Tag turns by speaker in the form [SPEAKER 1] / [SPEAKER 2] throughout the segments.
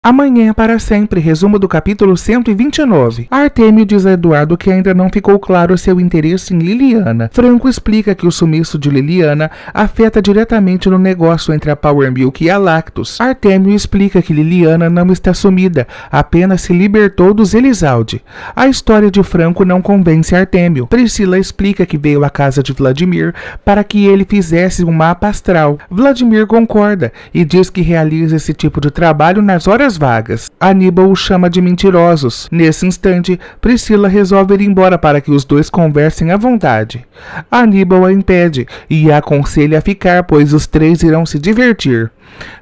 [SPEAKER 1] Amanhã é para sempre, resumo do capítulo 129. Artêmio diz a Eduardo que ainda não ficou claro seu interesse em Liliana. Franco explica que o sumiço de Liliana afeta diretamente no negócio entre a Power Milk e a Lactus. Artêmio explica que Liliana não está sumida, apenas se libertou dos Elizalde. A história de Franco não convence Artêmio. Priscila explica que veio à casa de Vladimir para que ele fizesse um mapa astral. Vladimir concorda e diz que realiza esse tipo de trabalho nas horas vagas. Aníbal o chama de mentirosos. Nesse instante, Priscila resolve ir embora para que os dois conversem à vontade. Aníbal a impede e a aconselha a ficar, pois os três irão se divertir.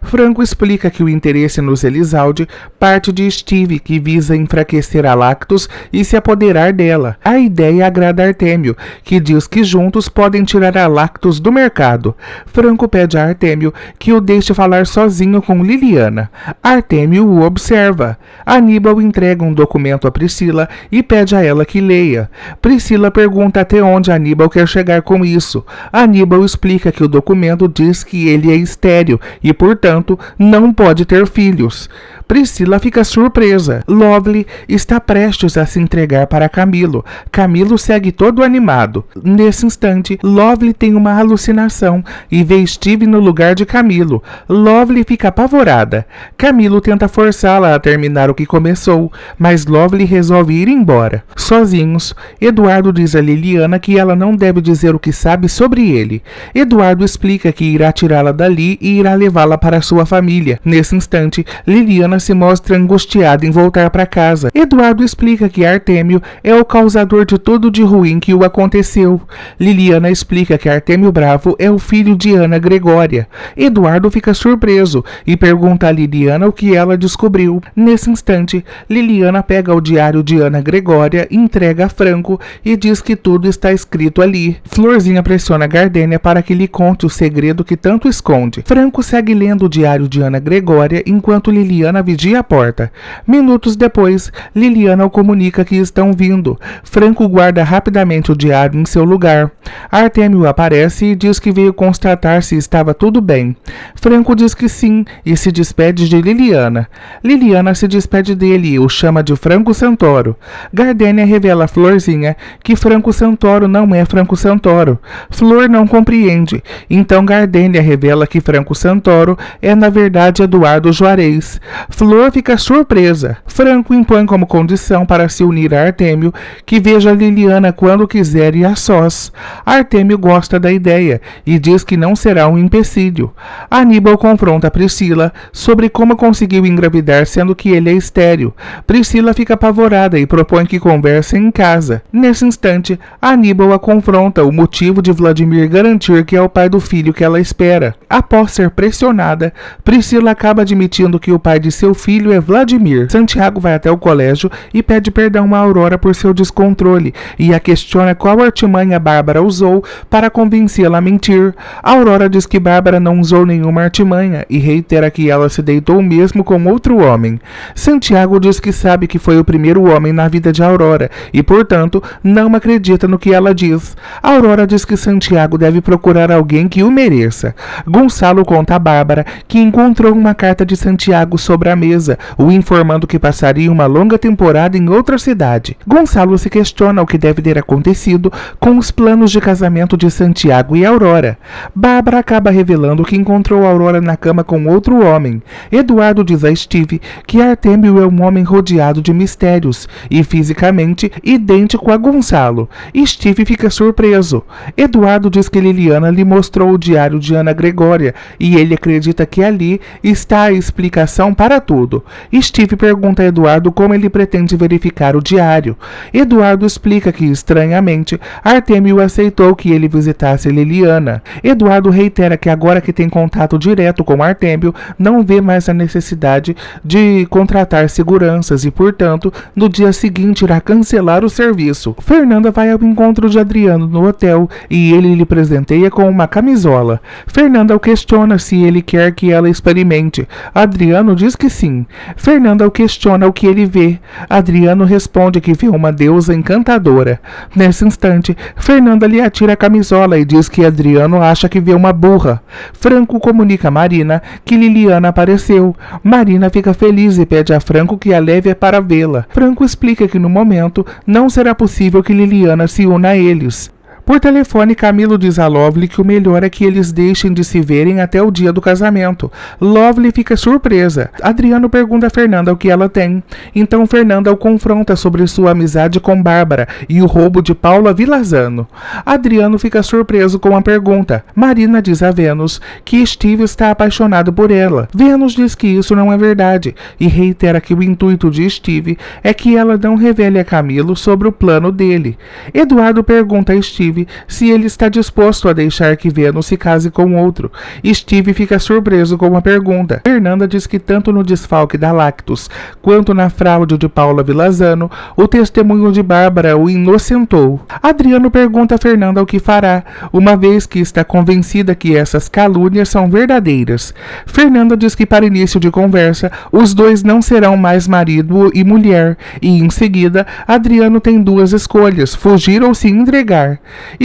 [SPEAKER 1] Franco explica que o interesse nos Elizalde parte de Steve, que visa enfraquecer a Lactus e se apoderar dela. A ideia agrada Artêmio, que diz que juntos podem tirar a Lactus do mercado. Franco pede a Artêmio que o deixe falar sozinho com Liliana. Artêmio o observa. Aníbal entrega um documento a Priscila e pede a ela que leia. Priscila pergunta até onde Aníbal quer chegar com isso. Aníbal explica que o documento diz que ele é estéril e, portanto, não pode ter filhos. Priscila fica surpresa. Lovely está prestes a se entregar para Camilo. Camilo segue todo animado. Nesse instante, Lovely tem uma alucinação e vê Steve no lugar de Camilo. Lovely fica apavorada. Camilo tenta forçá-la a terminar o que começou, mas Lovely resolve ir embora. Sozinhos, Eduardo diz a Liliana que ela não deve dizer o que sabe sobre ele. Eduardo explica que irá tirá-la dali e irá levá-la para sua família. Nesse instante, Liliana se mostra angustiada em voltar para casa. Eduardo explica que Artêmio é o causador de tudo de ruim que o aconteceu. Liliana explica que Artêmio Bravo é o filho de Ana Gregória. Eduardo fica surpreso e pergunta a Liliana o que ela descobriu. Nesse instante, Liliana pega o diário de Ana Gregória, entrega a Franco e diz que tudo está escrito ali. Florzinha pressiona Gardênia para que lhe conte o segredo que tanto esconde. Franco segue lendo o diário de Ana Gregória enquanto Liliana vigia a porta. Minutos depois, Liliana o comunica que estão vindo. Franco guarda rapidamente o diário em seu lugar. Artêmio aparece e diz que veio constatar se estava tudo bem. Franco diz que sim e se despede de Liliana. Liliana se despede dele e o chama de Franco Santoro. Gardênia revela a Florzinha que Franco Santoro não é Franco Santoro. Flor não compreende. Então Gardênia revela que Franco Santoro é na verdade Eduardo Juarez. Flor fica surpresa. Franco impõe como condição para se unir a Artêmio que veja Liliana quando quiser e a sós. Artêmio gosta da ideia e diz que não será um empecilho. Aníbal confronta Priscila sobre como conseguiu engravidar sendo que ele é estéril. Priscila fica apavorada e propõe que conversem em casa. Nesse instante, Aníbal a confronta o motivo de Vladimir garantir que é o pai do filho que ela espera. Após ser pressionada, Priscila acaba admitindo que o pai de seu filho é Vladimir. Santiago vai até o colégio e pede perdão a Aurora por seu descontrole e a questiona qual artimanha Bárbara usou para convencê-la a mentir. Aurora diz que Bárbara não usou nenhuma artimanha e reitera que ela se deitou mesmo com outro homem. Santiago diz que sabe que foi o primeiro homem na vida de Aurora e, portanto, não acredita no que ela diz. Aurora diz que Santiago deve procurar alguém que o mereça. Gonçalo conta a Bárbara que encontrou uma carta de Santiago sobre a mesa, o informando que passaria uma longa temporada em outra cidade. Gonçalo se questiona o que deve ter acontecido com os planos de casamento de Santiago e Aurora. Bárbara acaba revelando que encontrou Aurora na cama com outro homem. Eduardo diz a Steve que Artêmio é um homem rodeado de mistérios e fisicamente idêntico a Gonçalo. Steve fica surpreso. Eduardo diz que Liliana lhe mostrou o diário de Ana Gregória e ele acredita que ali está a explicação para tudo. Steve pergunta a Eduardo como ele pretende verificar o diário. Eduardo explica que, estranhamente, Artêmio aceitou que ele visitasse Liliana. Eduardo reitera que agora que tem contato direto com Artêmio, não vê mais a necessidade de contratar seguranças e, portanto, no dia seguinte irá cancelar o serviço. Fernanda vai ao encontro de Adriano no hotel e ele lhe presenteia com uma camisola. Fernanda o questiona se ele quer que ela experimente. Adriano diz que que sim. Fernanda o questiona o que ele vê. Adriano responde que vê uma deusa encantadora. Nesse instante, Fernanda lhe atira a camisola e diz que Adriano acha que vê uma burra. Franco comunica a Marina que Liliana apareceu. Marina fica feliz e pede a Franco que a leve para vê-la. Franco explica que no momento não será possível que Liliana se una a eles. Por telefone, Camilo diz a Lovely que o melhor é que eles deixem de se verem até o dia do casamento. Lovely fica surpresa. Adriano pergunta a Fernanda o que ela tem. Então Fernanda o confronta sobre sua amizade com Bárbara e o roubo de Paula Vilazano. Adriano fica surpreso com a pergunta. Marina diz a Vênus que Steve está apaixonado por ela. Vênus diz que isso não é verdade e reitera que o intuito de Steve é que ela não revele a Camilo sobre o plano dele. Eduardo pergunta a Steve se ele está disposto a deixar que Vênus se case com outro. Steve fica surpreso com a pergunta. Fernanda diz que tanto no desfalque da Lactus quanto na fraude de Paula Vilazano, o testemunho de Bárbara o inocentou. Adriano pergunta a Fernanda o que fará, uma vez que está convencida que essas calúnias são verdadeiras. Fernanda diz que para início de conversa, os dois não serão mais marido e mulher, e em seguida, Adriano tem duas escolhas, fugir ou se entregar.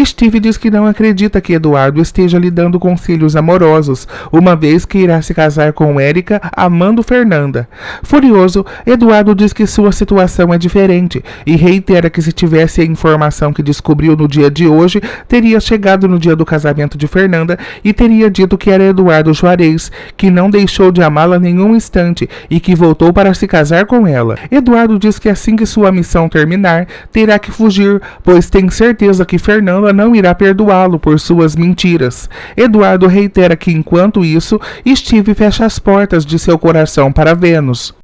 [SPEAKER 1] Steve diz que não acredita que Eduardo esteja lhe dando conselhos amorosos, uma vez que irá se casar com Érica, amando Fernanda. Furioso, Eduardo diz que sua situação é diferente e reitera que se tivesse a informação que descobriu no dia de hoje, teria chegado no dia do casamento de Fernanda e teria dito que era Eduardo Juarez, que não deixou de amá-la nenhum instante e que voltou para se casar com ela. Eduardo diz que assim que sua missão terminar, terá que fugir, pois tem certeza que Fernanda não irá perdoá-lo por suas mentiras. Eduardo reitera que enquanto isso, Steve fecha as portas de seu coração para Vênus.